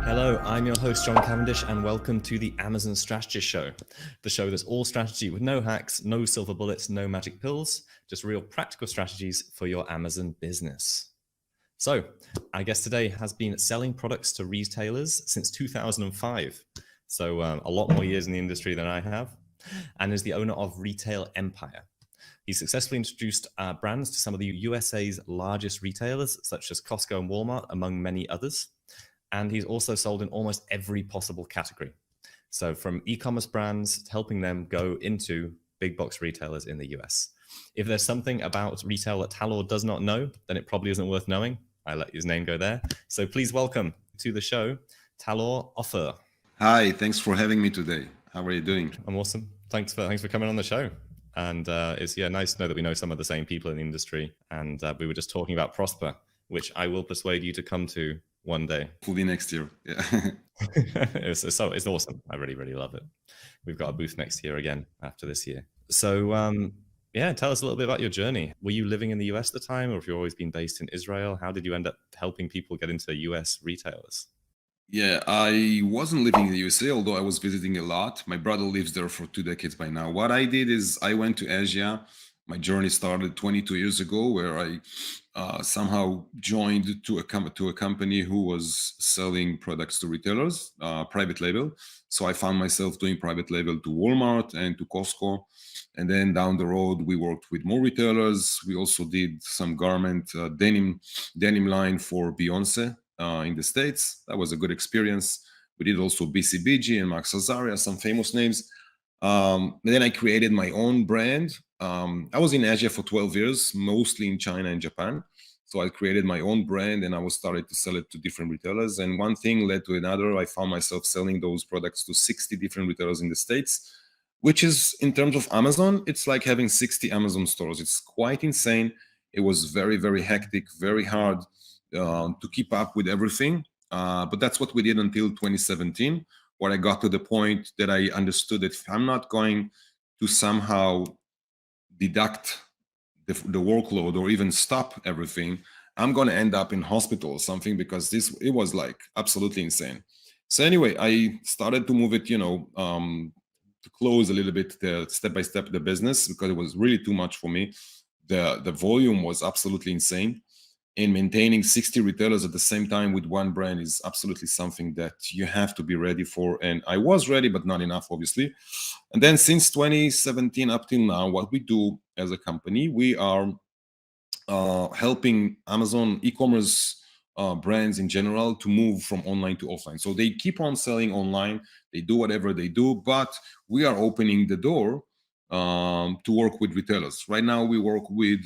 Hello, I'm your host, John Cavendish, and welcome to the Amazon Strategist Show, the show that's all strategy with no hacks, no silver bullets, no magic pills, just real practical strategies for your Amazon business. So, our guest today has been selling products to retailers since 2005, so a lot more years in the industry than I have, and is the owner of Retail Empire. He successfully introduced brands to some of the USA's largest retailers, such as Costco and Walmart, among many others. And he's also sold in almost every possible category. So from e-commerce brands to helping them go into big box retailers in the US. If there's something about retail that Talor does not know, then it probably isn't worth knowing. I let his name go there. So please welcome to the show, Talor Offer. Hi, thanks for having me today. How are you doing? I'm awesome. Thanks for coming on the show. And it's nice to know that we know some of the same people in the industry. And we were just talking about Prosper, which I will persuade you to come to one day. Fully next year. Yeah. it's awesome. I really, really love it. We've got a booth next year again after this year. So tell us a little bit about your journey. Were you living in the US at the time, or have you always been based in Israel? How did you end up helping people get into US retailers? Yeah, I wasn't living in the USA, although I was visiting a lot. My brother lives there for 2 decades by now. What I did is I went to Asia. My journey started 22 years ago, where I somehow joined to a company who was selling products to retailers, private label. So I found myself doing private label to Walmart and to Costco. And then down the road, we worked with more retailers. We also did some garment denim line for Beyonce in the States. That was a good experience. We did also BCBG and Max Azaria, some famous names. Then I created my own brand. I was in Asia for 12 years, mostly in China and Japan. So I created my own brand and I was started to sell it to different retailers. And one thing led to another. I found myself selling those products to 60 different retailers in the States, which is, in terms of Amazon, it's like having 60 Amazon stores. It's quite insane. It was very, very hectic, very hard to keep up with everything. But that's what we did until 2017, where I got to the point that I understood that if I'm not going to somehow deduct the workload or even stop everything, I'm going to end up in hospital or something, because it was like absolutely insane. So anyway, I started to move it, to close a little bit the step by step the business, because it was really too much for me. The volume was absolutely insane. And maintaining 60 retailers at the same time with one brand is absolutely something that you have to be ready for. And I was ready, but not enough, obviously. And then since 2017 up till now, what we do as a company, we are helping Amazon e-commerce brands in general to move from online to offline. So they keep on selling online, they do whatever they do, but we are opening the door to work with retailers. Right now, we work with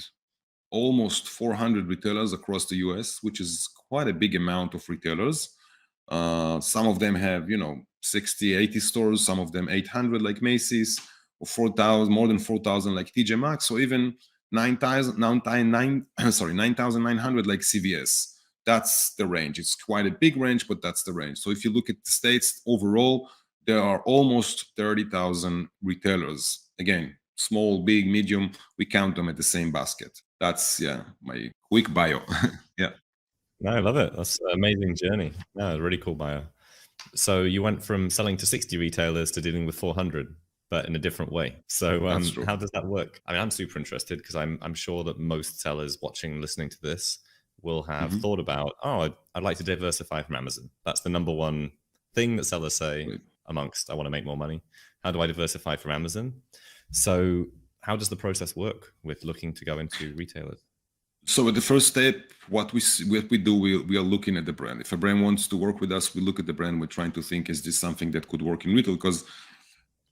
almost 400 retailers across the US, which is quite a big amount of retailers. Some of them have, 60, 80 stores, some of them 800 like Macy's, or 4,000, more than 4,000 like TJ Maxx, or even 9,900 like CVS. That's the range. It's quite a big range, but that's the range. So if you look at the States overall, there are almost 30,000 retailers. Again, small, big, medium, we count them at the same basket. That's my quick bio. Yeah. No, I love it. That's an amazing journey. Yeah, really cool bio. So you went from selling to 60 retailers to dealing with 400, but in a different way. So how does that work? I mean, I'm super interested, because I'm sure that most sellers watching, listening to this will have thought about, I'd like to diversify from Amazon. That's the number one thing that sellers say amongst, I want to make more money. How do I diversify from Amazon? So how does the process work with looking to go into retailers? So at the first step, what we do, we are looking at the brand. If a brand wants to work with us, we look at the brand. We're trying to think, is this something that could work in retail? Because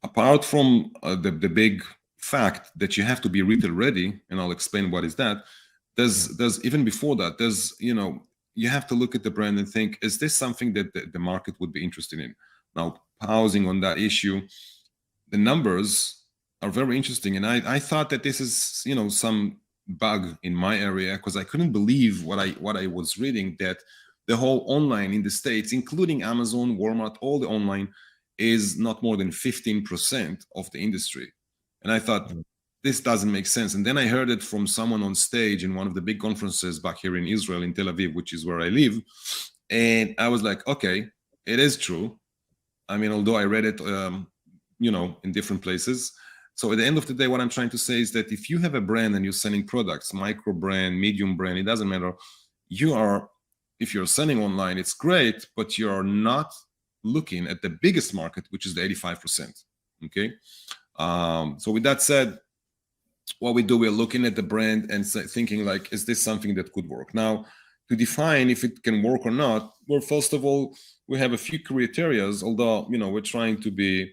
apart from the big fact that you have to be retail ready, and I'll explain what is that, there's even before that, you have to look at the brand and think, is this something that the market would be interested in? Now, pausing on that issue, the numbers are very interesting. And I thought that this is, some bug in my area, because I couldn't believe what I was reading, that the whole online in the States, including Amazon, Walmart, all the online, is not more than 15% of the industry. And I thought, this doesn't make sense. And then I heard it from someone on stage in one of the big conferences back here in Israel, in Tel Aviv, which is where I live. And I was like, okay, It is true. I mean, although I read it, in different places. So at the end of the day, what I'm trying to say is that if you have a brand and you're selling products, micro brand, medium brand, it doesn't matter. If you're selling online, it's great, but you're not looking at the biggest market, which is the 85%. Okay. So with that said, what we do, we're looking at the brand and thinking like, is this something that could work? Now, to define if it can work or not, well, first of all, we have a few criteria, although, we're trying to be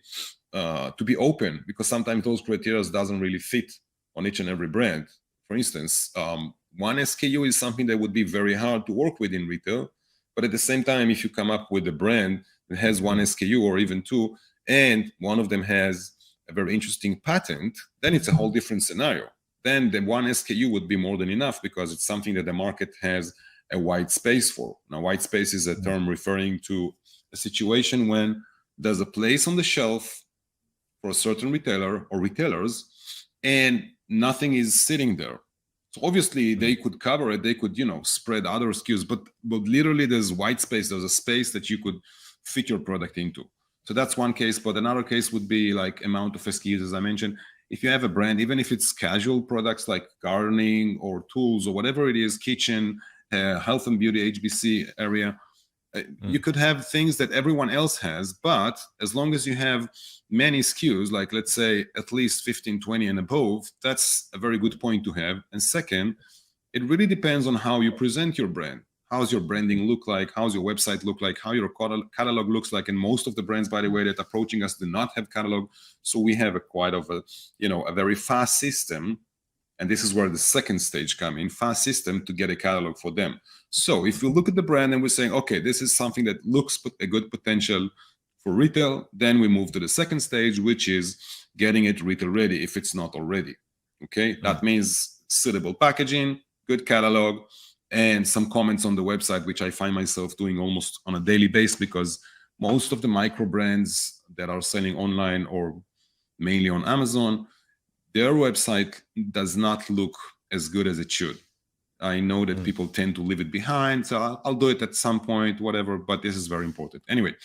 open, because sometimes those criteria doesn't really fit on each and every brand. For instance, one SKU is something that would be very hard to work with in retail. But at the same time, if you come up with a brand that has one SKU or even two, and one of them has a very interesting patent, then it's a whole different scenario. Then the one SKU would be more than enough, because it's something that the market has a white space for. Now, white space is a term referring to a situation when there's a place on the shelf for a certain retailer or retailers, and nothing is sitting there. So obviously they could cover it, they could, spread other SKUs, but literally there's white space, there's a space that you could fit your product into. So that's one case. But another case would be like amount of SKUs, as I mentioned. If you have a brand, even if it's casual products like gardening or tools or whatever it is, kitchen, health and beauty, HBC area, you could have things that everyone else has, but as long as you have many SKUs, like let's say at least 15, 20 and above, that's a very good point to have. And second, it really depends on how you present your brand. How's your branding look like? How's your website look like? How your catalog looks like? And most of the brands, by the way, that approaching us do not have catalog. So we have a very fast system. And this is where the second stage comes in, fast system to get a catalog for them. So if you look at the brand and we're saying, okay, this is something that looks a good potential for retail, then we move to the second stage, which is getting it retail ready if it's not already. Okay, that means suitable packaging, good catalog, and some comments on the website, which I find myself doing almost on a daily basis, because most of the micro brands that are selling online or mainly on Amazon, their website does not look as good as it should. I know that people tend to leave it behind, so I'll do it at some point, whatever, but this is very important. Anyway,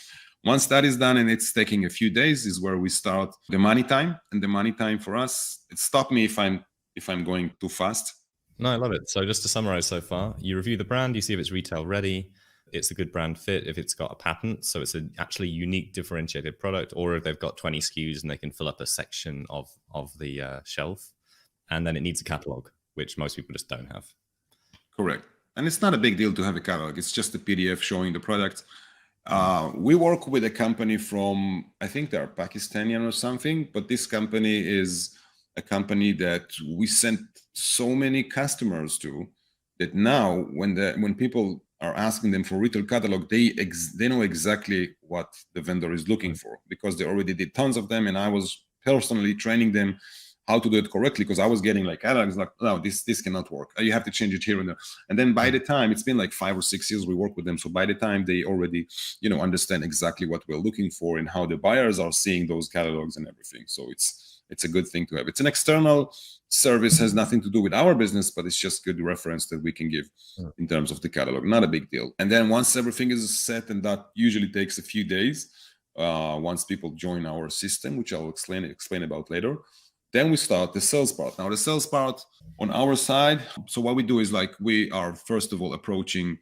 once that is done and it's taking a few days is where we start the money time. And the money time for us, it stopped me if I'm going too fast. No, I love it. So just to summarize so far, you review the brand, you see if it's retail ready, it's a good brand fit, if it's got a patent, so it's an actually unique differentiated product, or if they've got 20 SKUs and they can fill up a section of the shelf, and then it needs a catalog, which most people just don't have. Correct. And it's not a big deal to have a catalog. It's just a PDF showing the product. We work with a company from, I think they're Pakistani or something, but this company is a company that we sent so many customers to that now when people are asking them for retail catalog, they know exactly what the vendor is looking for, because they already did tons of them, and I was personally training them how to do it correctly, because I was getting like catalogs like, no, this cannot work. You have to change it here and there. And then by the time, it's been like 5 or 6 years we work with them. So by the time they already, understand exactly what we're looking for and how the buyers are seeing those catalogs and everything. So it's a good thing to have. It's an external service, has nothing to do with our business, but it's just good reference that we can give in terms of the catalog. Not a big deal. And then once everything is set, and that usually takes a few days, once people join our system, which I'll explain about later, then we start the sales part. Now, the sales part on our side, so what we do is like we are, first of all, approaching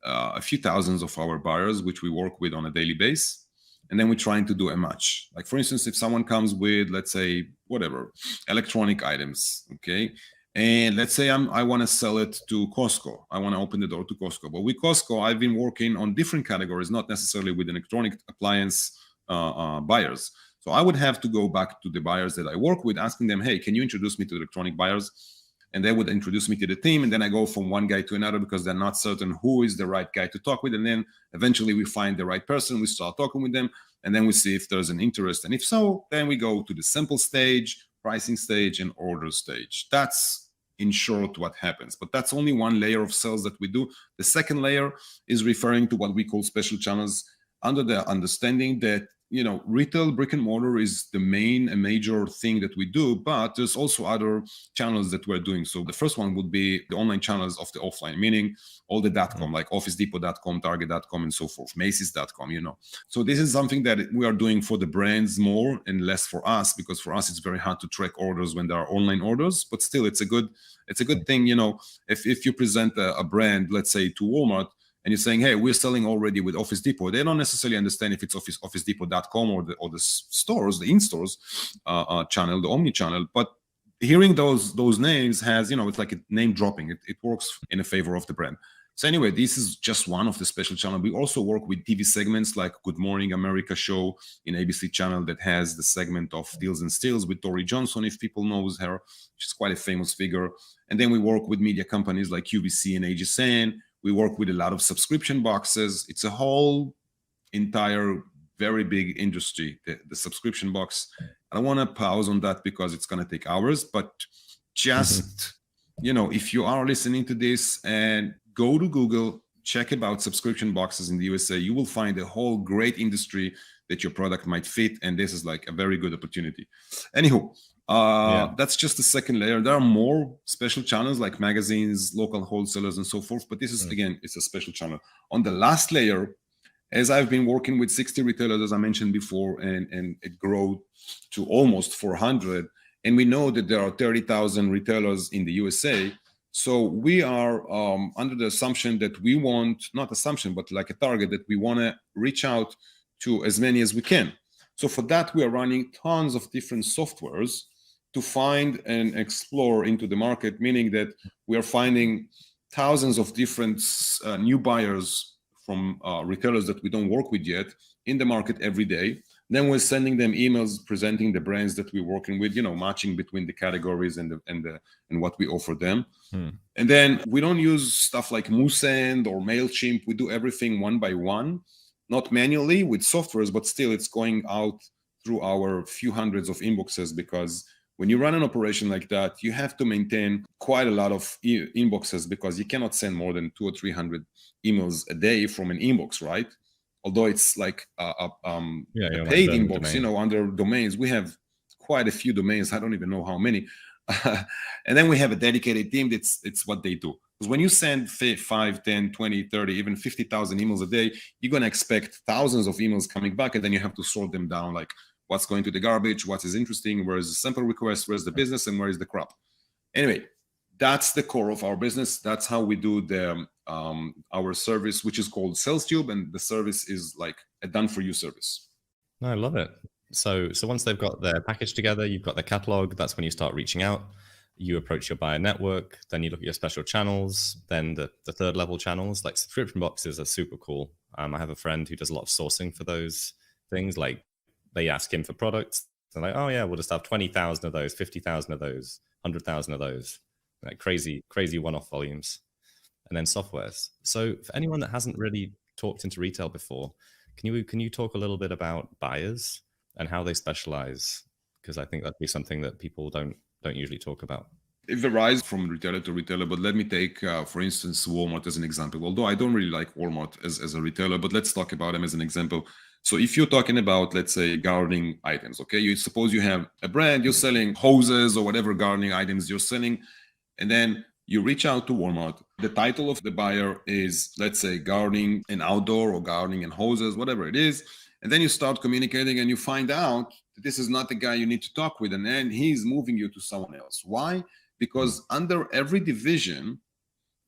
a few thousands of our buyers, which we work with on a daily basis. And then we're trying to do a match. Like, for instance, if someone comes with, let's say, whatever, electronic items, okay? And let's say I want to sell it to Costco. I want to open the door to Costco. But with Costco, I've been working on different categories, not necessarily with electronic appliance buyers. So I would have to go back to the buyers that I work with, asking them, hey, can you introduce me to electronic buyers? And they would introduce me to the team. And then I go from one guy to another, because they're not certain who is the right guy to talk with. And then eventually we find the right person. We start talking with them. And then we see if there's an interest. And if so, then we go to the sample stage, pricing stage, and order stage. That's in short what happens. But that's only one layer of sales that we do. The second layer is referring to what we call special channels, under the understanding that retail brick and mortar is the major thing that we do, but there's also other channels that we're doing. So the first one would be the online channels of the offline, meaning all the .com, like OfficeDepot.com, Target.com, and so forth, Macy's.com, So this is something that we are doing for the brands more and less for us, because for us it's very hard to track orders when there are online orders. But still, it's a good thing, if you present a brand, let's say to Walmart, and you're saying, hey, we're selling already with Office Depot, they don't necessarily understand if it's OfficeDepot.com or the stores, the in-stores channel, the omni-channel. But hearing those names has, it's like a name dropping. It works in a favor of the brand. So anyway, this is just one of the special channels. We also work with TV segments like Good Morning America show in ABC channel that has the segment of Deals and Steals with Tori Johnson, if people knows her. She's quite a famous figure. And then we work with media companies like QVC and AGSN. We work with a lot of subscription boxes. It's a whole entire very big industry, the subscription box. I don't want to pause on that because it's going to take hours, but just, if you are listening to this and go to Google, check about subscription boxes in the USA, you will find a whole great industry that your product might fit. And this is like a very good opportunity. Anywho, that's just the second layer. There are more special channels like magazines, local wholesalers, and so forth. But this is, again, it's a special channel. On the last layer, as I've been working with 60 retailers, as I mentioned before, and it grew to almost 400. And we know that there are 30,000 retailers in the USA. So we are under the assumption that we want, not assumption, but like a target that we want to reach out to as many as we can. So for that, we are running tons of different softwares to find and explore into the market, meaning that we are finding thousands of different new buyers from retailers that we don't work with yet in the market every day. Then we're sending them emails presenting the brands that we're working with, matching between the categories and what we offer them. And then we don't use stuff like Moosend or MailChimp. We do everything one by one, not manually with softwares, but still it's going out through our few hundreds of inboxes, because when you run an operation like that, you have to maintain quite a lot of inboxes, because you cannot send more than 200 or 300 emails a day from an inbox, right? Although it's like a paid inbox, domain. Under domains. We have quite a few domains. I don't even know how many. And then we have a dedicated team. It's what they do. Because when you send 5, 10, 20, 30, even 50,000 emails a day, you're going to expect thousands of emails coming back, and then you have to sort them down, like what's going to the garbage, what is interesting, where is the sample request, where's the business, and where is the crap. Anyway, that's the core of our business. That's how we do the our service, which is called SalesTube, and the service is like a done-for-you service. I love it. So once they've got their package together, you've got their catalog, that's when you start reaching out. You approach your buyer network, then you look at your special channels, then the third level channels, like subscription boxes are super cool. I have a friend who does a lot of sourcing for those things. Like they ask him for products. They're like, oh yeah, we'll just have 20,000 of those, 50,000 of those, 100,000 of those, like crazy one-off volumes. And then softwares. So for anyone that hasn't really talked into retail before, can you talk a little bit about buyers and how they specialize? Because I think that'd be something that people don't usually talk about. It varies from retailer to retailer, but let me take, for instance, Walmart as an example. Although I don't really like Walmart as a retailer, but let's talk about them as an example. So if you're talking about, let's say, gardening items, okay, you suppose you have a brand, you're selling hoses or whatever gardening items you're selling, and then you reach out to Walmart. The title of the buyer is, let's say, gardening and outdoor or gardening and hoses, whatever it is. And then you start communicating and you find out that this is not the guy you need to talk with. And then he's moving you to someone else. Why? Because under every division,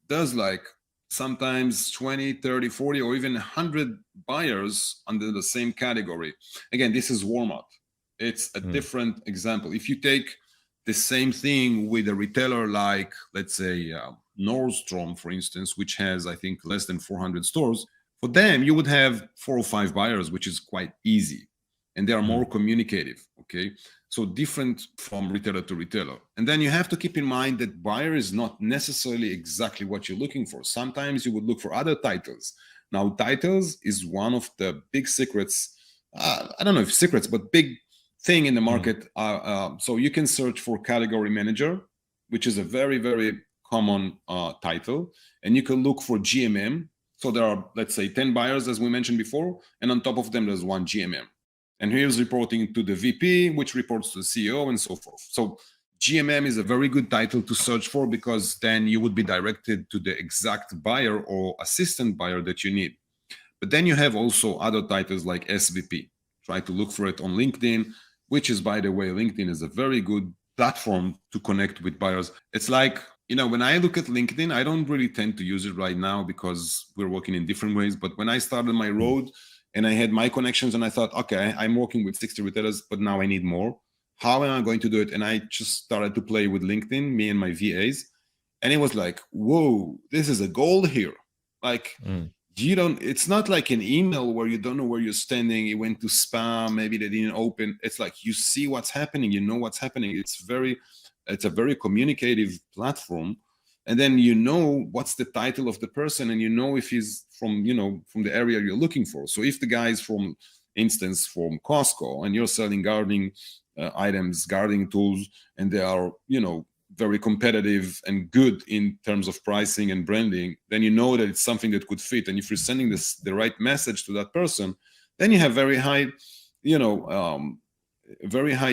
there's like sometimes 20, 30, 40, or even 100 buyers under the same category. Again, this is Walmart. It's a different example. If you take the same thing with a retailer like, let's say, Nordstrom, for instance, which has, I think, less than 400 stores. For them, you would have 4 or 5 buyers, which is quite easy. And they are more communicative, okay? So different from retailer to retailer. And then you have to keep in mind that buyer is not necessarily exactly what you're looking for. Sometimes you would look for other titles. Now, titles is one of the big secrets. I don't know if secrets, but big thing in the market. So you can search for category manager, which is a very, very common title. And you can look for GMM. So there are, let's say, 10 buyers, as we mentioned before. And on top of them, there's one GMM. And here's reporting to the VP, which reports to the CEO, and so forth. So GMM is a very good title to search for, because then you would be directed to the exact buyer or assistant buyer that you need. But then you have also other titles like SVP. Try to look for it on LinkedIn, which is, by the way, LinkedIn is a very good platform to connect with buyers. It's like, when I look at LinkedIn, I don't really tend to use it right now because we're working in different ways. But when I started my road and I had my connections and I thought, okay, I'm working with 60 retailers, but now I need more. How am I going to do it? And I just started to play with LinkedIn, me and my VAs. And it was like, whoa, this is a gold here. Like, it's not like an email where you don't know where you're standing. It went to spam, maybe they didn't open. It's like you see what's happening, you know what's happening. It's a very communicative platform. And then what's the title of the person, and if he's from the area you're looking for. So if the guy is from Costco, and you're selling gardening items, gardening tools, and they are, very competitive and good in terms of pricing and branding, then that it's something that could fit. And if you're sending the right message to that person, then you have very high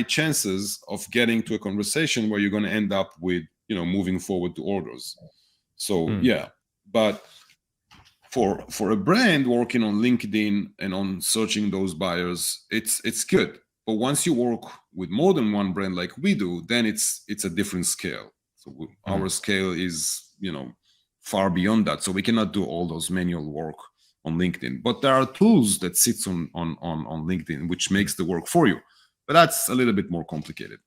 chances of getting to a conversation where you're going to end up with, moving forward to orders. So but for a brand working on LinkedIn and on searching those buyers, it's good. But once you work with more than one brand like we do, then it's a different scale. So our scale is, far beyond that. So we cannot do all those manual work on LinkedIn. But there are tools that sits on LinkedIn, which makes the work for you. But that's a little bit more complicated.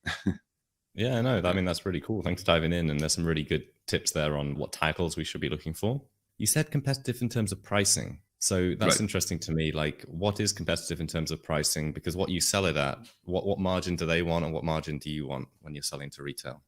Yeah, no, that's really cool. Thanks for diving in. And there's some really good tips there on what titles we should be looking for. You said competitive in terms of pricing. So that's interesting to me. Like, what is competitive in terms of pricing? Because what you sell it at, what margin do they want, and what margin do you want when you're selling to retail?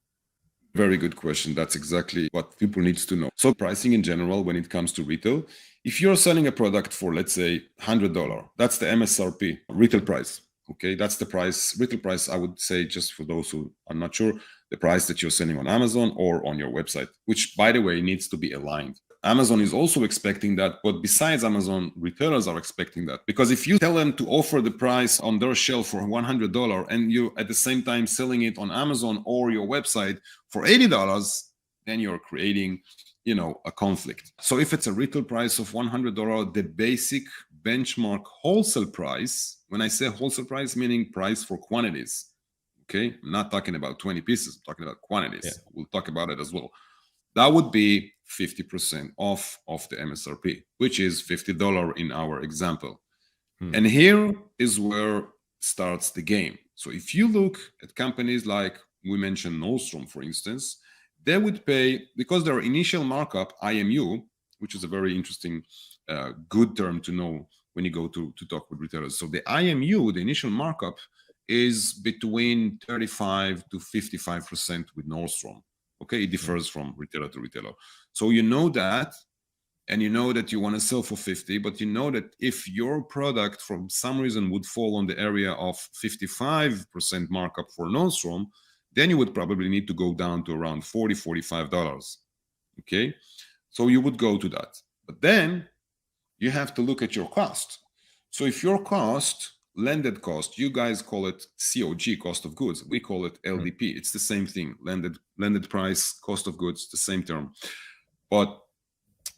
Very good question. That's exactly what people need to know. So pricing in general, when it comes to retail, if you're selling a product for, let's say, $100, that's the MSRP, retail price. Okay, that's the price, retail price, I would say, just for those who are not sure, the price that you're selling on Amazon or on your website, which, by the way, needs to be aligned. Amazon is also expecting that, but besides Amazon, retailers are expecting that. Because if you tell them to offer the price on their shelf for $100 and you at the same time selling it on Amazon or your website for $80, then you're creating, a conflict. So if it's a retail price of $100, the basic benchmark wholesale price, when I say wholesale price, meaning price for quantities, okay? I'm not talking about 20 pieces, I'm talking about quantities. Yeah. We'll talk about it as well. That would be 50% off of the MSRP, which is $50 in our example. And here is where starts the game. So if you look at companies like we mentioned Nordstrom, for instance, they would pay, because their initial markup, IMU, which is a very interesting, good term to know when you go to talk with retailers. So the IMU, the initial markup, is between 35 to 55% with Nordstrom. Okay, it differs from retailer to retailer. So you know that, and you know that you want to sell for 50, but you know that if your product from some reason would fall on the area of 55% markup for Nordstrom, then you would probably need to go down to around $40, $45. Okay, so you would go to that. But then you have to look at your cost. So if your cost, landed cost, you guys call it COG, cost of goods. We call it LDP. It's the same thing. Landed price, cost of goods, the same term. But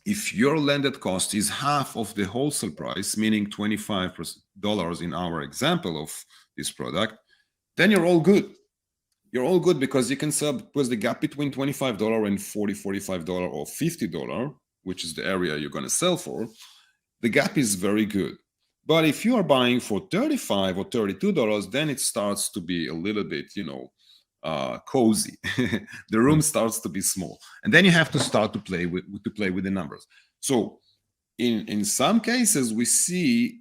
if your landed cost is half of the wholesale price, meaning $25 in our example of this product, then you're all good. You're all good because you can sell, because the gap between $25 and $40, $45 or $50, which is the area you're going to sell for, the gap is very good. But if you are buying for $35 or $32, then it starts to be a little bit, cozy. The room starts to be small, and then you have to start to play with the numbers. So, in some cases, we see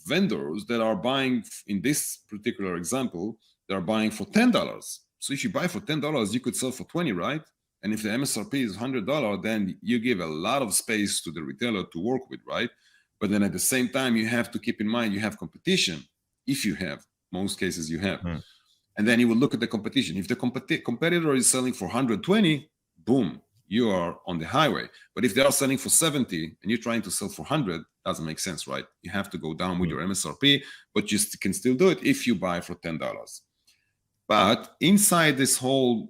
vendors that are buying. In this particular example, they are buying for $10. So if you buy for $10, you could sell for $20, right? And if the MSRP is $100, then you give a lot of space to the retailer to work with, right? But then at the same time, you have to keep in mind you have competition. If you have, most cases you have. And then you will look at the competition. If the competitor is selling for 120, boom, you are on the highway. But if they are selling for 70 and you're trying to sell for 100, Doesn't make sense, right? You have to go down with your MSRP, but you can still do it if you buy for $10. But inside this whole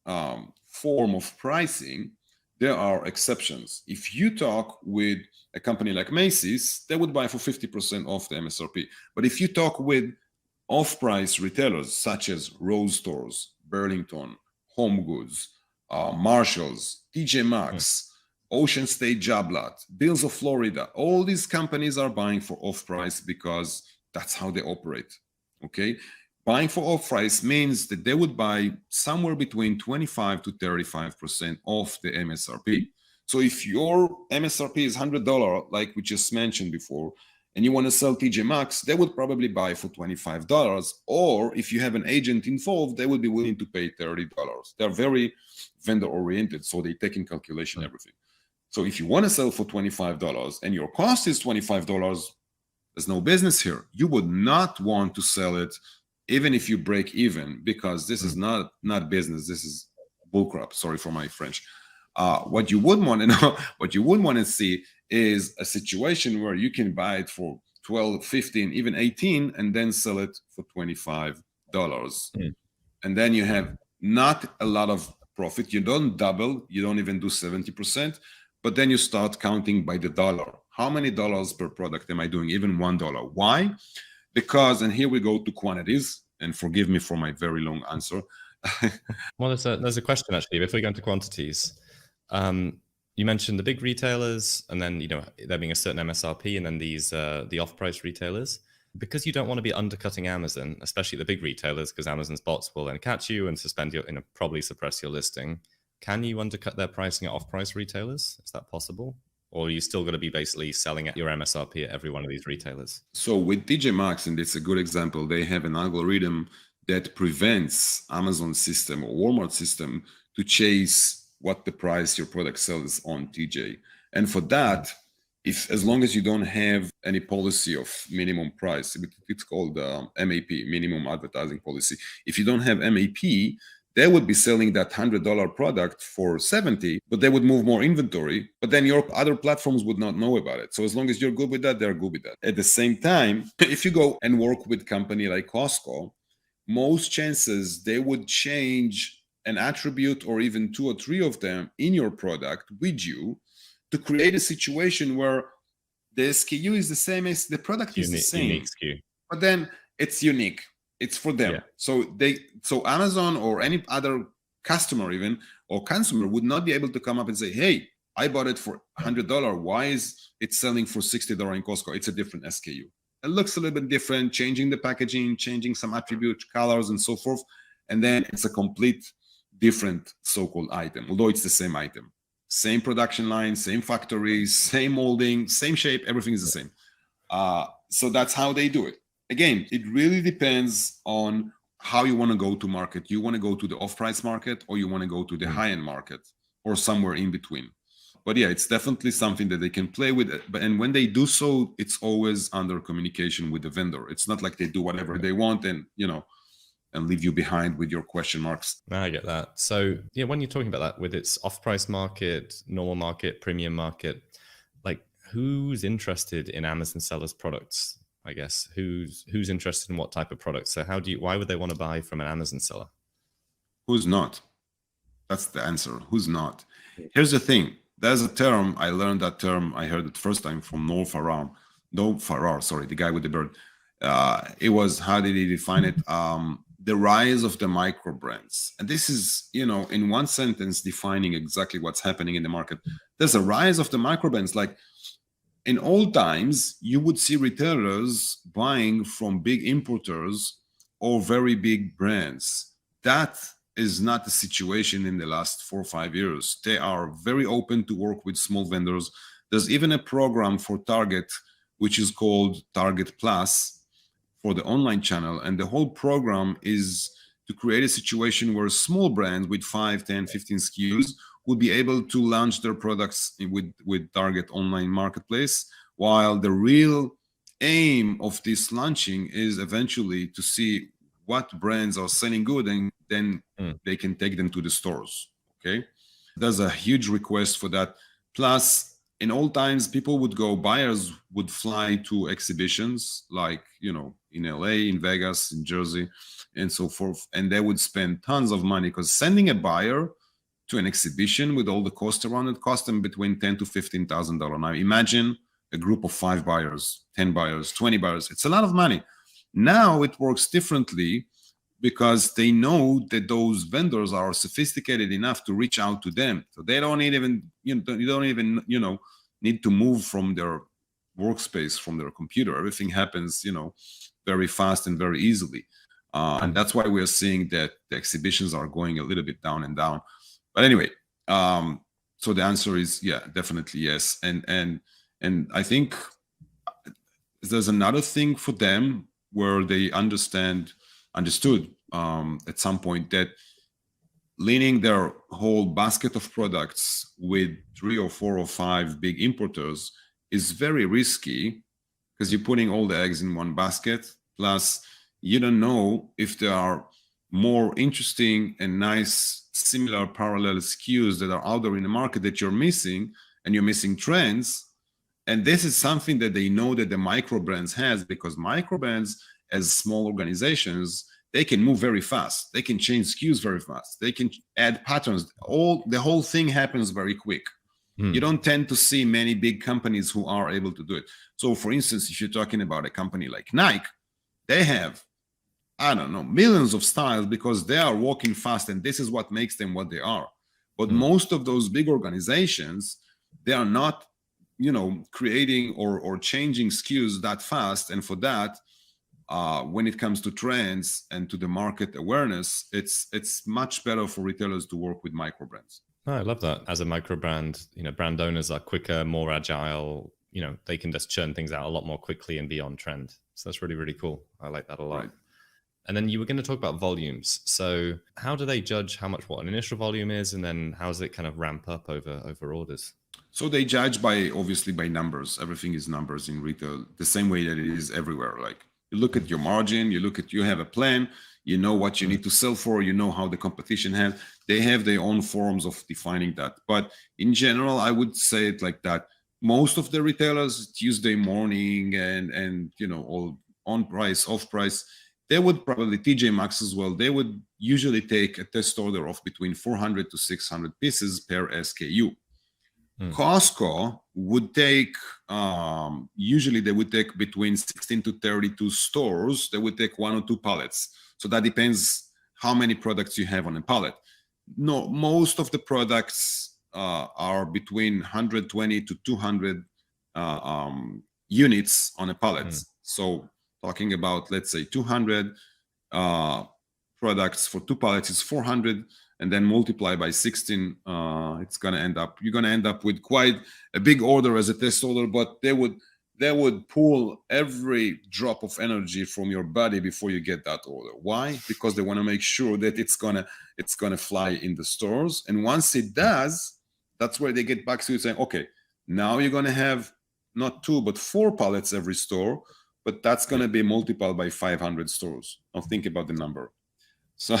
form of pricing, there are exceptions. If you talk with a company like Macy's, they would buy for 50% off the MSRP. But if you talk with off-price retailers such as Rose Stores, Burlington, Home Goods, Marshalls, TJ Maxx, Ocean State Job Lot, Bills of Florida, all these companies are buying for off-price because that's how they operate, okay? Buying for off-price means that they would buy somewhere between 25 to 35% off the MSRP. So if your MSRP is $100, like we just mentioned before, and you want to sell TJ Maxx, they would probably buy for $25. Or if you have an agent involved, they would be willing to pay $30. They're very vendor-oriented, so they take in calculation everything. So if you want to sell for $25 and your cost is $25, there's no business here. You would not want to sell it even if you break even, because this is not business. This is bullcrap. Sorry for my French. What you would want to know, what you would want to see is a situation where you can buy it for 12, 15, even 18, and then sell it for $25. And then you have not a lot of profit. You don't double. You don't even do 70%. But then you start counting by the dollar. How many dollars per product am I doing? Even $1. Why? Because, and here we go to quantities, and forgive me for my very long answer. Well, there's a question actually. If we go into quantities, you mentioned the big retailers, and then there being a certain MSRP, and then these the off-price retailers. Because you don't want to be undercutting Amazon, especially the big retailers, because Amazon's bots will then catch you and suspend your, probably suppress your listing. Can you undercut their pricing at off-price retailers? Is that possible? Or are you still going to be basically selling at your MSRP at every one of these retailers? So with TJ Maxx, and it's a good example, they have an algorithm that prevents Amazon system or Walmart system to chase what the price your product sells on TJ. And for that, as long as you don't have any policy of minimum price, it's called MAP, minimum advertising policy. If you don't have MAP, they would be selling that $100 product for $70, but they would move more inventory, but then your other platforms would not know about it. So as long as you're good with that, they're good with that. At the same time, if you go and work with a company like Costco, most chances they would change an attribute or even 2 or 3 of them in your product with you to create a situation where the SKU is the same as the product is the same, unique SKU. But then it's unique. It's for them. Yeah. So Amazon or any other customer even or consumer would not be able to come up and say, hey, I bought it for $100. Why is it selling for $60 in Costco? It's a different SKU. It looks a little bit different, changing the packaging, changing some attributes, colors, and so forth. And then it's a complete different so-called item, although it's the same item. Same production line, same factories, same molding, same shape, everything is the same. So that's how they do it. Again, it really depends on how you want to go to market. You want to go to the off-price market, or you want to go to the high-end market, or somewhere in between. But yeah, it's definitely something that they can play with. And when they do so, it's always under communication with the vendor. It's not like they do whatever they want and leave you behind with your question marks. I get that. So yeah, when you're talking about that with its off-price market, normal market, premium market, like who's interested in Amazon sellers' products? I guess who's interested in what type of products? So why would they want to buy from an Amazon seller? Who's not? That's the answer. Who's not? Here's the thing. There's a term, I learned that term, I heard it first time from Noel Farrar, the guy with the bird. It was, how did he define it? The rise of the micro brands. And this is, in one sentence, defining exactly what's happening in the market. There's a rise of the micro brands. Like, in old times, you would see retailers buying from big importers or very big brands. That is not the situation in the last 4 or 5 years. They are very open to work with small vendors. There's even a program for Target, which is called Target Plus for the online channel. And the whole program is to create a situation where small brands with 5, 10, 15 SKUs would be able to launch their products with Target online marketplace, while the real aim of this launching is eventually to see what brands are selling good, and then they can take them to the stores. Okay, there's a huge request for that. Plus, in old times, buyers would fly to exhibitions like, in LA, in Vegas, in Jersey, and so forth. And they would spend tons of money, because sending a buyer to an exhibition with all the cost around it cost them between $10,000 to $15,000. Now imagine a group of 5 buyers, 10 buyers, 20 buyers. It's a lot of money. Now it works differently, because they know that those vendors are sophisticated enough to reach out to them. So they don't even, need to move from their workspace, from their computer. Everything happens, very fast and very easily. And that's why we're seeing that the exhibitions are going a little bit down and down. But anyway, so the answer is, yeah, definitely yes. And I think there's another thing for them where they understood at some point that leaning their whole basket of products with 3 or 4 or 5 big importers is very risky, because you're putting all the eggs in one basket. Plus, you don't know if there are more interesting and nice similar parallel SKUs that are out there in the market that you're missing, and you're missing trends. And this is something that they know that the micro brands has, because micro brands, as small organizations, they can move very fast. They can change SKUs very fast. They can add patterns. The whole thing happens very quick. You don't tend to see many big companies who are able to do it. So for instance, if you're talking about a company like Nike, they have, I don't know, millions of styles, because they are walking fast, and this is what makes them what they are. But most of those big organizations, they are not, creating or changing SKUs that fast. And for that, when it comes to trends and to the market awareness, it's much better for retailers to work with micro brands. Oh, I love that. As a micro brand, brand owners are quicker, more agile. They can just churn things out a lot more quickly and be on trend. So that's really, really cool. I like that a lot. Right. And then you were going to talk about volumes. So how do they judge how much an initial volume is, and then how does it kind of ramp up over orders? So they judge obviously by numbers. Everything is numbers in retail, the same way that it is everywhere. Like, you look at your margin, you have a plan, you know what you need to sell for, you know how the competition has. They have their own forms of defining that. But in general, I would say it like that. Most of the retailers, Tuesday morning and all on price, off price, they would probably, TJ Maxx as well, they would usually take a test order of between 400 to 600 pieces per SKU. Costco would take, usually they would take between 16 to 32 stores. They would take 1 or 2 pallets. So that depends how many products you have on a pallet. No, most of the products are between 120 to 200 units on a pallet. So talking about, let's say 200 products for 2 pallets is 400. And then multiply by 16, you're going to end up with quite a big order as a test order, but they would pull every drop of energy from your body before you get that order. Why? Because they want to make sure that it's gonna fly in the stores. And once it does, that's where they get back to you saying, okay, now you're going to have not 2, but 4 pallets every store, but that's going to be multiplied by 500 stores. Now think about the number. So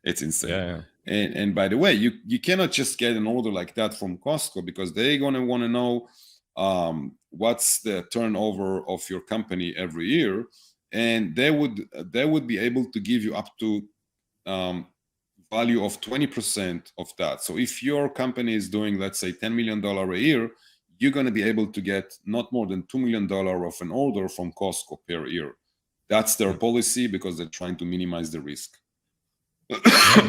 it's insane. Yeah. And by the way, you cannot just get an order like that from Costco, because they're going to want to know what's the turnover of your company every year. And they would be able to give you up to value of 20% of that. So if your company is doing, let's say, $10 million a year, you're going to be able to get not more than $2 million of an order from Costco per year. That's their policy, because they're trying to minimize the risk.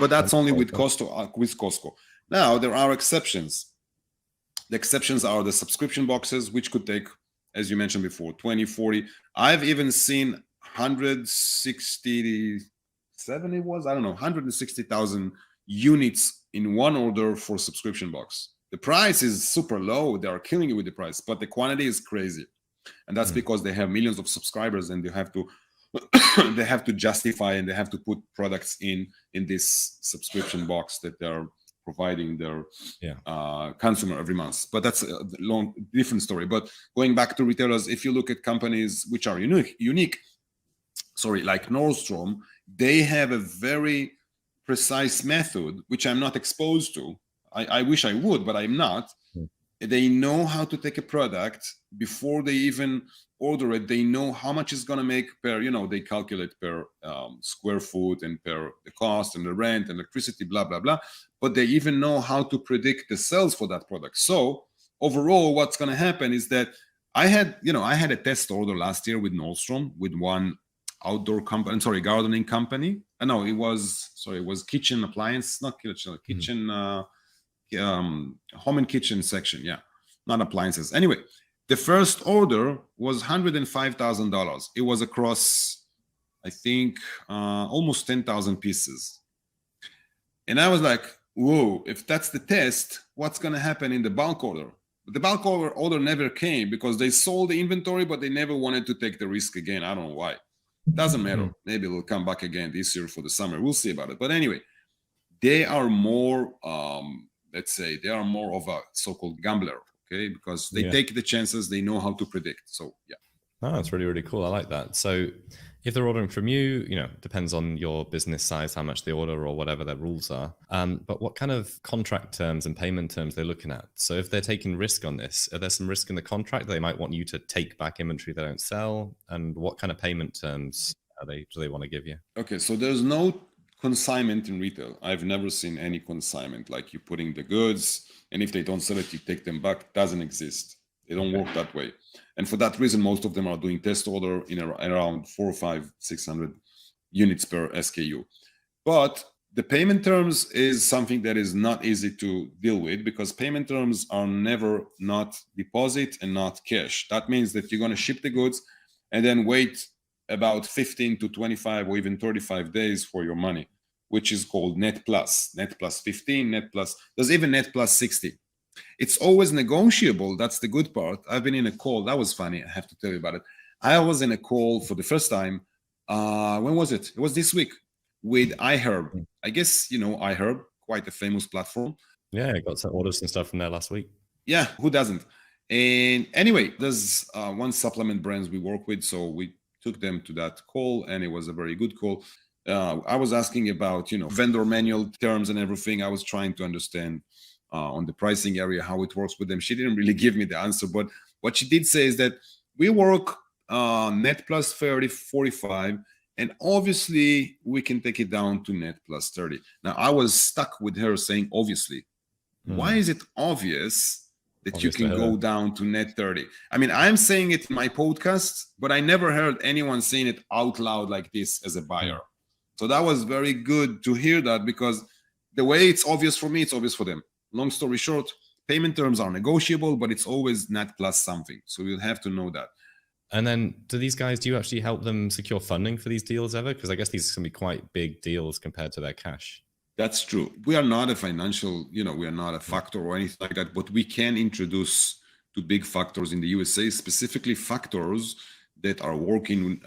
But that's only with Costco. Now, there are exceptions. The exceptions are the subscription boxes, which could take, as you mentioned before, 20, 40. I've even seen 160,000 units in one order for subscription box. The price is super low. They are killing you with the price, but the quantity is crazy. And that's because they have millions of subscribers, and they have to justify, and they have to put products in this subscription box that they're providing their consumer every month. But that's a different story. But going back to retailers, if you look at companies which are unique, like Nordstrom, they have a very precise method, which I'm not exposed to. I wish I would, but I'm not. They know how to take a product before they even order it. They know how much it's going to make per, they calculate per square foot and per the cost and the rent and electricity, blah, blah, blah. But they even know how to predict the sales for that product. So overall, what's going to happen is that I had a test order last year with Nordstrom, with one outdoor company, sorry, gardening company. No, it was kitchen appliance, not kitchen, home and kitchen section. Yeah, not appliances. Anyway, the first order was $105,000. It was across, I think, almost 10,000 pieces. And I was like, whoa, if that's the test, what's going to happen in the bulk order? But the bulk order never came because they sold the inventory, but they never wanted to take the risk again. I don't know why. Doesn't matter. Maybe it'll come back again this year for the summer. We'll see about it. But anyway, they are more, let's say, they are more of a so-called gambler, okay? Because they take the chances. They know how to predict. So, yeah. Oh, that's really, really cool. I like that. So if they're ordering from you, depends on your business size, how much they order or whatever their rules are. But what kind of contract terms and payment terms they're looking at? So if they're taking risk on this, are there some risk in the contract? They might want you to take back inventory they don't sell. And what kind of payment terms do they want to give you? Okay, so there's no consignment in retail. I've never seen any consignment, like you putting the goods, and if they don't sell it, you take them back. Doesn't exist. They don't work that way. And for that reason, most of them are doing test order in around 400, 500, 600 units per SKU. But the payment terms is something that is not easy to deal with because payment terms are never not deposit and not cash. That means that you're going to ship the goods and then wait about 15 to 25 or even 35 days for your money, which is called net plus 15, net plus, there's even net plus 60. It's always negotiable. That's the good part. I've been in a call. That was funny. I have to tell you about it. I was in a call for the first time. When was it? It was this week with iHerb. I guess, iHerb, quite a famous platform. Yeah, I got some orders and stuff from there last week. Yeah, who doesn't? And anyway, there's one supplement brands we work with. So we took them to that call and it was a very good call. I was asking about, vendor manual terms and everything. I was trying to understand on the pricing area, how it works with them. She didn't really give me the answer, but what she did say is that we work net plus 30, 45, and obviously we can take it down to net plus 30. Now, I was stuck with her saying, obviously. Why is it obvious that you can go down to net 30? I mean, I'm saying it in my podcast, but I never heard anyone saying it out loud like this as a buyer. So that was very good to hear that because the way it's obvious for me, it's obvious for them. Long story short, payment terms are negotiable, but it's always net plus something. So you'll have to know that. And then do you actually help them secure funding for these deals ever? Because I guess these can be quite big deals compared to their cash. That's true. We are not a financial, we are not a factor or anything like that, but we can introduce to big factors in the USA, specifically factors that are working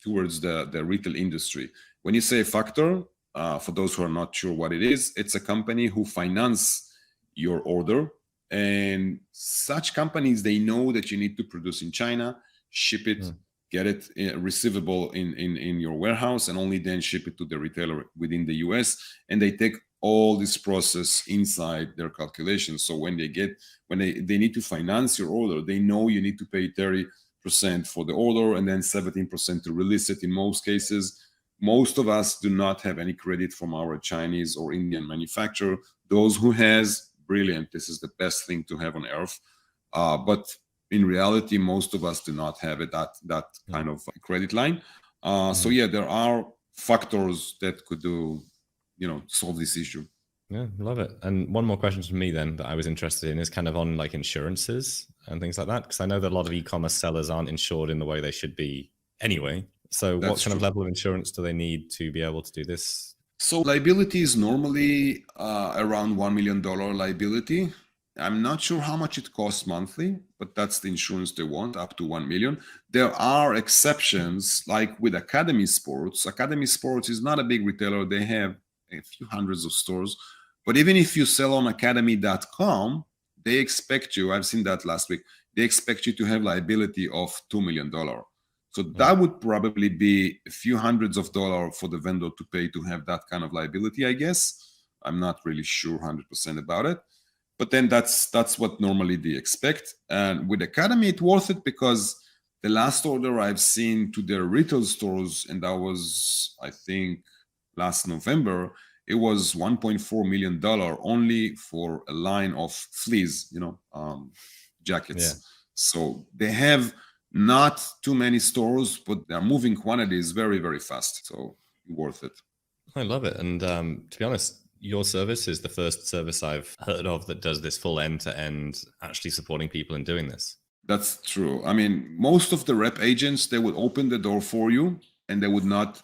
towards the retail industry. When you say factor, for those who are not sure what it is, it's a company who finance your order. And such companies, they know that you need to produce in China, ship it, get it receivable in your warehouse, and only then ship it to the retailer within the US. And they take all this process inside their calculations. So when they need to finance your order, they know you need to pay 30% for the order and then 17% to release it in most cases. Most of us do not have any credit from our Chinese or Indian manufacturer. Those who has, brilliant. This is the best thing to have on earth. But in reality, most of us do not have that kind of credit line. So yeah, there are factors that could solve this issue. Yeah, love it. And one more question from me then that I was interested in is kind of on like insurances and things like that, because I know that a lot of e-commerce sellers aren't insured in the way they should be anyway. So what kind of level of insurance do they need to be able to do this? So liability is normally around $1 million liability. I'm not sure how much it costs monthly, but that's the insurance they want, up to 1 million. There are exceptions, like with Academy Sports. Academy Sports is not a big retailer. They have a few hundreds of stores. But even if you sell on academy.com, they expect you, I've seen that last week, they expect you to have liability of $2 million. So that would probably be a few hundreds of dollars for the vendor to pay to have that kind of liability, I guess. I'm not really sure 100% about it. But then that's what normally they expect. And with Academy, it's worth it because the last order I've seen to their retail stores, and that was, I think, last November, it was $1.4 million only for a line of fleece, jackets. Yeah. So they have not too many stores, but they're moving quantities very, very fast. So worth it. I love it. And to be honest, your service is the first service I've heard of that does this full end-to-end, actually supporting people in doing this. That's true. I mean, most of the rep agents, they would open the door for you and they would not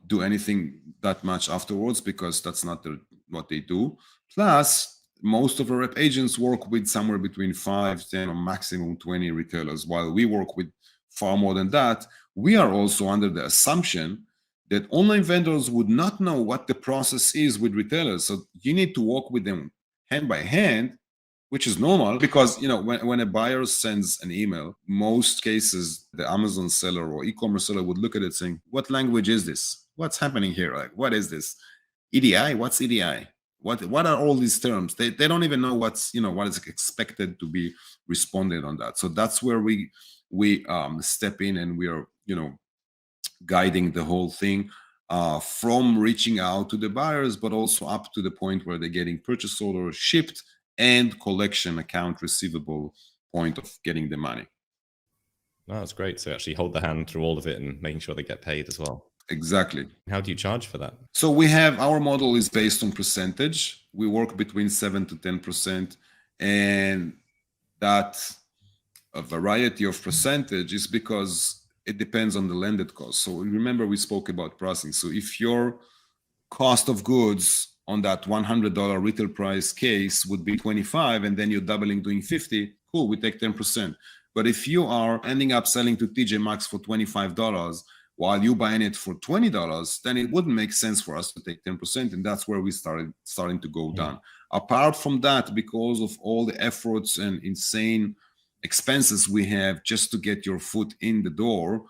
do anything that much afterwards because that's not what they do. Plus, most of the rep agents work with somewhere between 5, 10, or maximum 20 retailers, while we work with far more than that. We are also under the assumption that online vendors would not know what the process is with retailers. So you need to work with them hand by hand, which is normal because when a buyer sends an email, most cases the Amazon seller or e-commerce seller would look at it saying, what language is this? What's happening here? Like, what is this? EDI? What's EDI? What are all these terms? They don't even know what is expected to be responded on that. So that's where we step in, and we are guiding the whole thing from reaching out to the buyers, but also up to the point where they're getting purchase orders shipped and collection account receivable point of getting the money. No, that's great. So actually hold the hand through all of it and making sure they get paid as well. Exactly. How do you charge for that? So our model is based on percentage. We work between 7 to 10%, and that a variety of percentage is because it depends on the landed cost. So remember, we spoke about pricing. So if your cost of goods on that $100 retail price case would be 25, and then you're doubling doing 50, cool, we take 10%. But if you are ending up selling to TJ Maxx for $25 while you buying it for $20, then it wouldn't make sense for us to take 10%. And that's where we starting to go down. Apart from that, because of all the efforts and insane expenses we have just to get your foot in the door,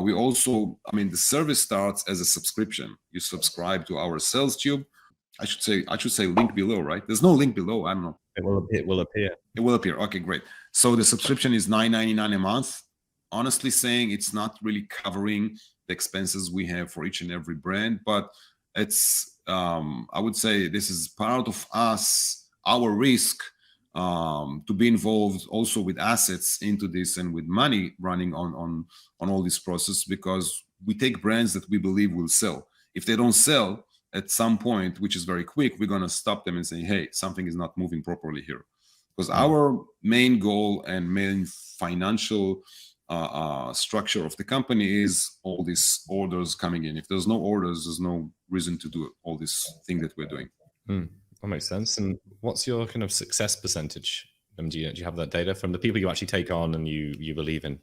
we also, the service starts as a subscription. You subscribe to our sales tube. I should say link below, right? There's no link below. I don't know. It will appear. It will appear. Okay, great. So the subscription is $9.99 a month. Honestly saying, it's not really covering the expenses we have for each and every brand, but it's, I would say this is part of our risk to be involved also with assets into this and with money running on all this process, because we take brands that we believe will sell. If they don't sell at some point, which is very quick, we're going to stop them and say, hey, something is not moving properly here. Because our main goal and main financial structure of the company is all these orders coming in. If there's no orders, there's no reason to do all this thing that we're doing. That makes sense. And what's your kind of success percentage? Do you have that data from the people you actually take on and you believe in?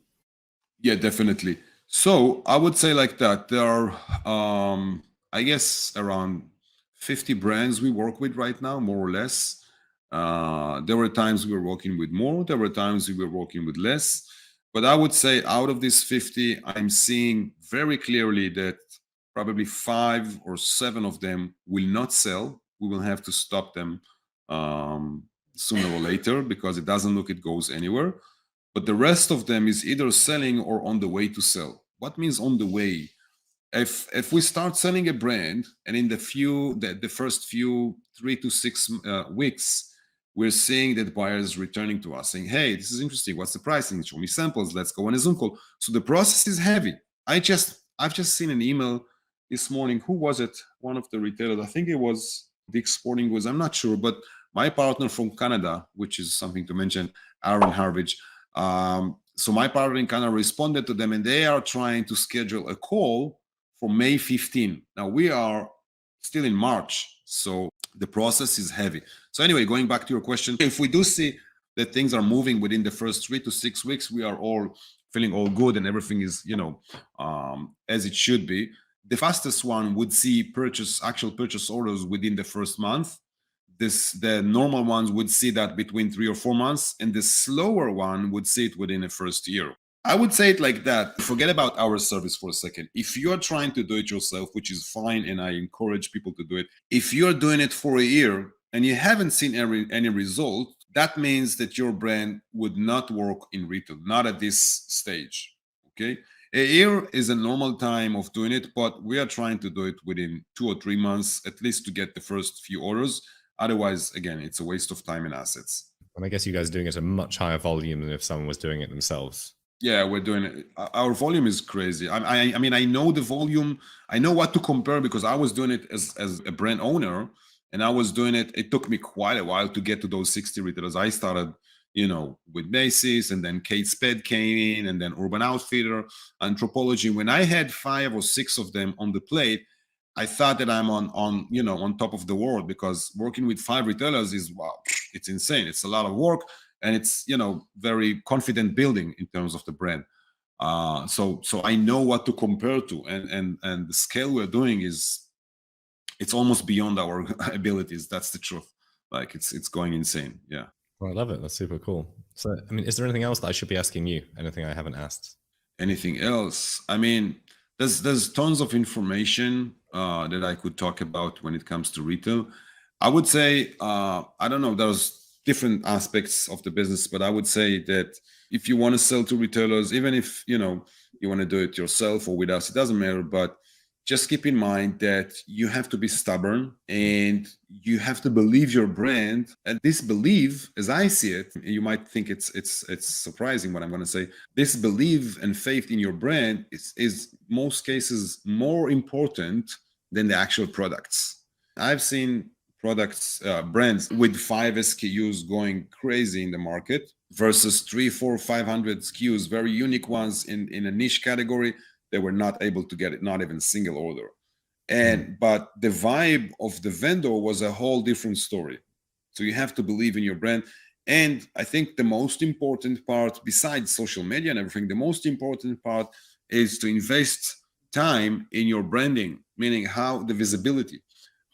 Yeah, definitely. So I would say like that. There are, I guess, around 50 brands we work with right now, more or less. There were times we were working with more. There were times we were working with less. But I would say out of these 50, I'm seeing very clearly that probably 5 or 7 of them will not sell. We will have to stop them sooner or later because it doesn't look it goes anywhere. But the rest of them is either selling or on the way to sell. What means on the way? If we start selling a brand and in the first few 3 to 6 weeks, we're seeing that buyers returning to us saying, hey, this is interesting. What's the pricing? Show me samples. Let's go on a Zoom call. So the process is heavy. I've just seen an email this morning. Who was it? One of the retailers. I think it was Dick's Sporting Goods. I'm not sure. But my partner from Canada, which is something to mention, Aaron Harvage. So my partner in Canada responded to them, and they are trying to schedule a call for May 15. Now we are still in March. So the process is heavy. So anyway, going back to your question, if we do see that things are moving within the first 3 to 6 weeks, we are all feeling all good and everything is, as it should be. The fastest one would see actual purchase orders within the first month. The normal ones would see that between 3 or 4 months, and the slower one would see it within the first year. I would say it like that. Forget about our service for a second. If you're trying to do it yourself, which is fine, and I encourage people to do it, if you're doing it for a year and you haven't seen any result, that means that your brand would not work in retail, not at this stage. Okay. A year is a normal time of doing it, but we are trying to do it within 2 or 3 months, at least to get the first few orders. Otherwise, again, it's a waste of time and assets. And I guess you guys are doing it at a much higher volume than if someone was doing it themselves. Yeah, we're doing it. Our volume is crazy. I mean, I know the volume. I know what to compare because I was doing it as a brand owner, and I was doing it. It took me quite a while to get to those 60 retailers. I started, with Macy's, and then Kate Spade came in, and then Urban Outfitter, Anthropology. When I had 5 or 6 of them on the plate, I thought that I'm on top of the world, because working with 5 retailers is, wow, it's insane. It's a lot of work, and it's very confident building in terms of the brand. So I know what to compare to, and the scale we're doing it's almost beyond our abilities. That's the truth. Like it's going insane. Yeah. Well, I love it. That's super cool. So, I mean, is there anything else that I should be asking you? Anything I haven't asked? Anything else? I mean, there's tons of information that I could talk about when it comes to retail. I would say I don't know. There's different aspects of the business, but I would say that if you want to sell to retailers, even if you want to do it yourself or with us, it doesn't matter. But just keep in mind that you have to be stubborn and you have to believe your brand. And this belief, as I see it, you might think it's surprising what I'm going to say. This belief and faith in your brand is most cases more important than the actual products. I've seen brands with 5 SKUs going crazy in the market versus 3, 4, 500 SKUs, very unique ones in a niche category. They were not able to get it, not even single order. But the vibe of the vendor was a whole different story. So you have to believe in your brand. And I think the most important part, besides social media and everything, the most important part is to invest time in your branding, meaning how the visibility,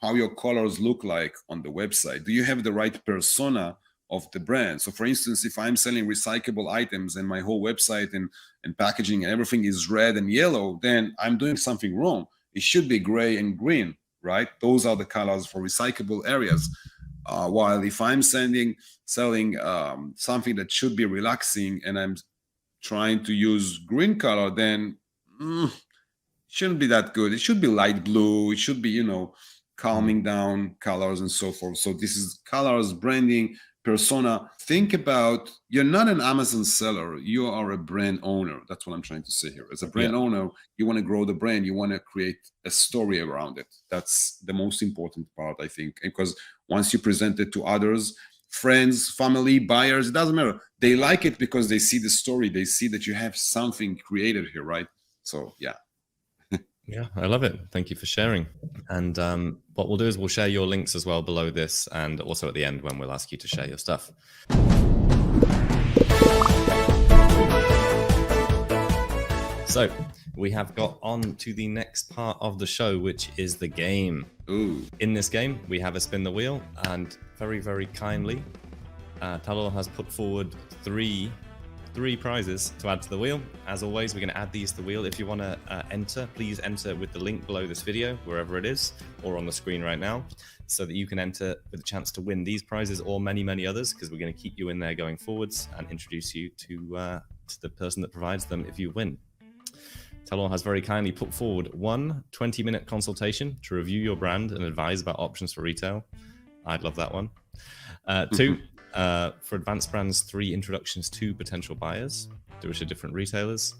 how your colors look like on the website. Do you have the right persona of the brand? So for instance, if I'm selling recyclable items and my whole website and packaging and everything is red and yellow, then I'm doing something wrong. It should be gray and green, right? Those are the colors for recyclable areas. While if I'm selling something that should be relaxing and I'm trying to use green color, then shouldn't be that good. It should be light blue. It should be, calming down colors and so forth. So this is colors, branding, persona. Think about, you're not an Amazon seller, you are a brand owner. That's what I'm trying to say here. As a brand owner, you want to grow the brand, you want to create a story around it. That's the most important part, I think, because once you present it to others, friends, family, buyers, it doesn't matter, they like it because they see the story, they see that you have something created here, right? So yeah. Yeah, I love it. Thank you for sharing. And what we'll do is we'll share your links as well below this, and also at the end when we'll ask you to share your stuff. So we have got on to the next part of the show, which is the game. Ooh. In this game, we have a spin the wheel, and very, very kindly, Talal has put forward three prizes to add to the wheel. As always, we're going to add these to the wheel. If you want to enter, please enter with the link below this video, wherever it is, or on the screen right now, so that you can enter with a chance to win these prizes or many, many others, because we're going to keep you in there going forwards and introduce you to the person that provides them if you win. Talal has very kindly put forward 1 20-minute consultation to review your brand and advise about options for retail. I'd love that one. 2, for advanced brands, 3 introductions to potential buyers to which are different retailers,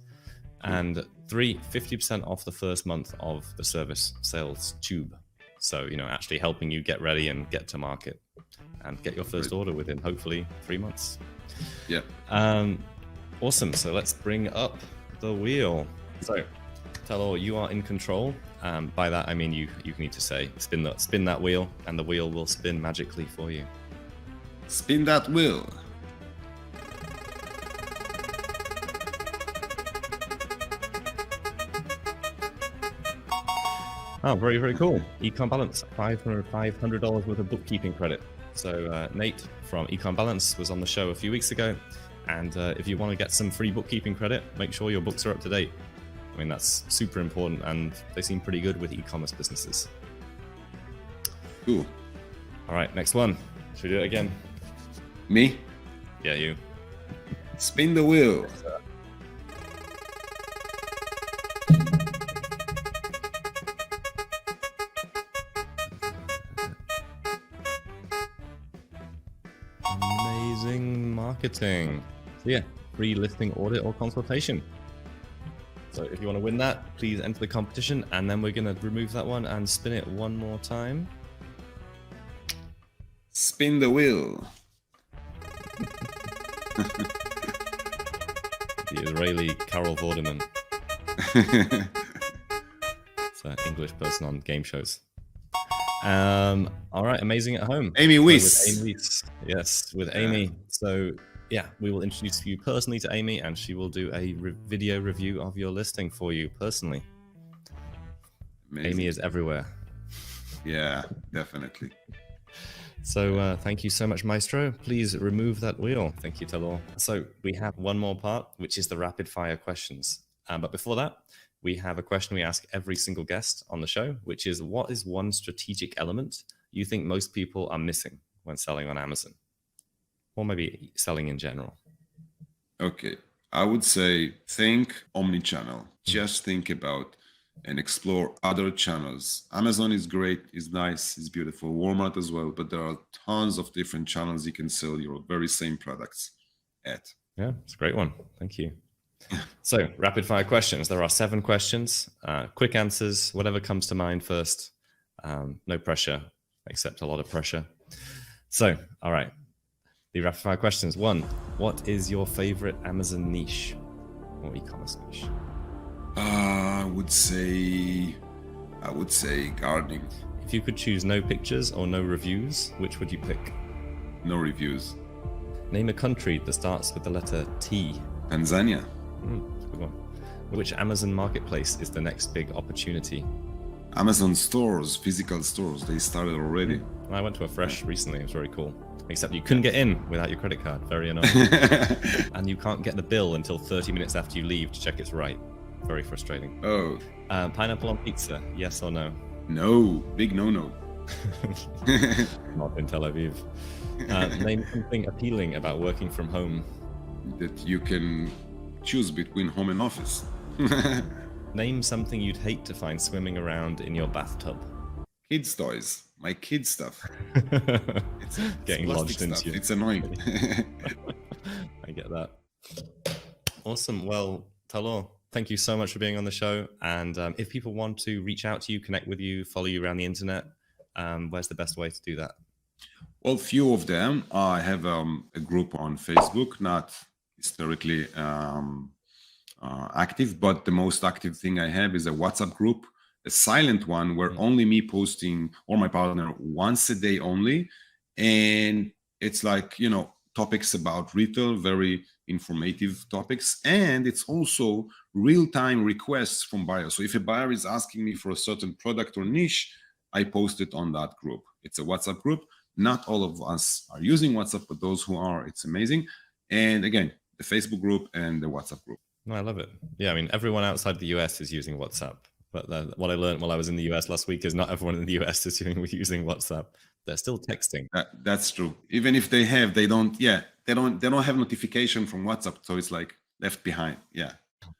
and 3 50% off the first month of the service sales tube. So actually helping you get ready and get to market and get your first order within hopefully 3 months. Yeah. Awesome. So let's bring up the wheel. So Talal, you are in control. By that I mean you need to say spin that wheel, and the wheel will spin magically for you. Spin that wheel. Oh, very, very cool. Econ Balance, $500 worth of bookkeeping credit. So Nate from Econ Balance was on the show a few weeks ago. And if you want to get some free bookkeeping credit, make sure your books are up to date. I mean, that's super important, and they seem pretty good with e-commerce businesses. Cool. All right, next one. Should we do it again? Me? Yeah, you. Spin the wheel. Amazing marketing. So yeah, free listing audit or consultation. So if you want to win that, please enter the competition, and then we're going to remove that one and spin it one more time. Spin the wheel. The Israeli Carol Vorderman. It's an English person on game shows. All right, amazing at home. Amy Weiss. With Amy Weiss. Yes, with Amy. So yeah, we will introduce you personally to Amy, and she will do a video review of your listing for you personally. Amazing. Amy is everywhere. Yeah, definitely. So thank you so much, Maestro. Please remove that wheel. Thank you, Talor. So we have one more part, which is the rapid fire questions. But before that, we have a question we ask every single guest on the show, which is, what is one strategic element you think most people are missing when selling on Amazon? Or maybe selling in general? Okay, I would say think omni-channel. Just think about and explore other channels. Amazon is great, is nice, is beautiful. Walmart as well, but there are tons of different channels you can sell your very same products at. Yeah, it's a great one. Thank you. So, rapid fire questions. There are 7 questions, quick answers, whatever comes to mind first. No pressure, except a lot of pressure. So, all right. The rapid fire questions. 1, what is your favorite Amazon niche or e-commerce niche? I would say gardening. If you could choose no pictures or no reviews, which would you pick? No reviews. Name a country that starts with the letter T. Tanzania. That's a good one. Which Amazon marketplace is the next big opportunity? Amazon stores, physical stores, they started already. I went to a Fresh recently. It was very cool. Except you couldn't get in without your credit card. Very annoying. And you can't get the bill until 30 minutes after you leave to check it's right. Very frustrating. Oh. Pineapple on pizza, yes or no? No, big no-no. Not in Tel Aviv. Name something appealing about working from home. That you can choose between home and office. Name something you'd hate to find swimming around in your bathtub. Kids' toys, my kids' stuff. It's getting lodged stuff. into you. It's annoying. I get that. Awesome. Well, Talor, thank you so much for being on the show. And if people want to reach out to you, connect with you, follow you around the internet, where's the best way to do that? Well, few of them. I have a group on Facebook, not historically active, but the most active thing I have is a WhatsApp group, a silent one where only me posting or my partner once a day only. And it's like, topics about retail, very informative topics. And it's also real-time requests from buyers. So if a buyer is asking me for a certain product or niche, I post it on that group. It's a WhatsApp group. Not all of us are using WhatsApp, but those who are, it's amazing. And again, the Facebook group and the WhatsApp group. No, I love it. Yeah, I mean, everyone outside the US is using WhatsApp. But what I learned while I was in the US last week is not everyone in the US is using WhatsApp. They're still texting. That's true. Even if they have, they don't have notification from WhatsApp. So it's like left behind. Yeah.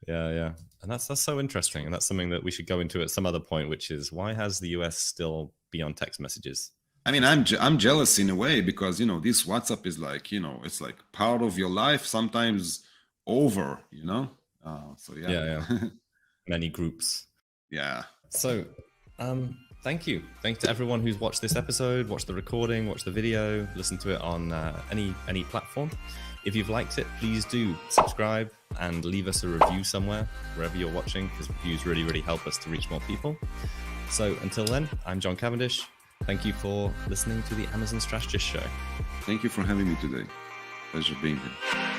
Yeah. And that's so interesting. And that's something that we should go into at some other point, which is, why has the US still beyond text messages? I mean, I'm jealous in a way because, this WhatsApp is like, it's like part of your life, sometimes over, so yeah. Yeah. Many groups. Yeah. So, thank you. Thanks to everyone who's watched this episode, watched the recording, watched the video, listened to it on any platform. If you've liked it, please do subscribe and leave us a review somewhere, wherever you're watching, because reviews really, really help us to reach more people. So until then, I'm John Cavendish. Thank you for listening to the Amazon Strategist Show. Thank you for having me today. Pleasure being here.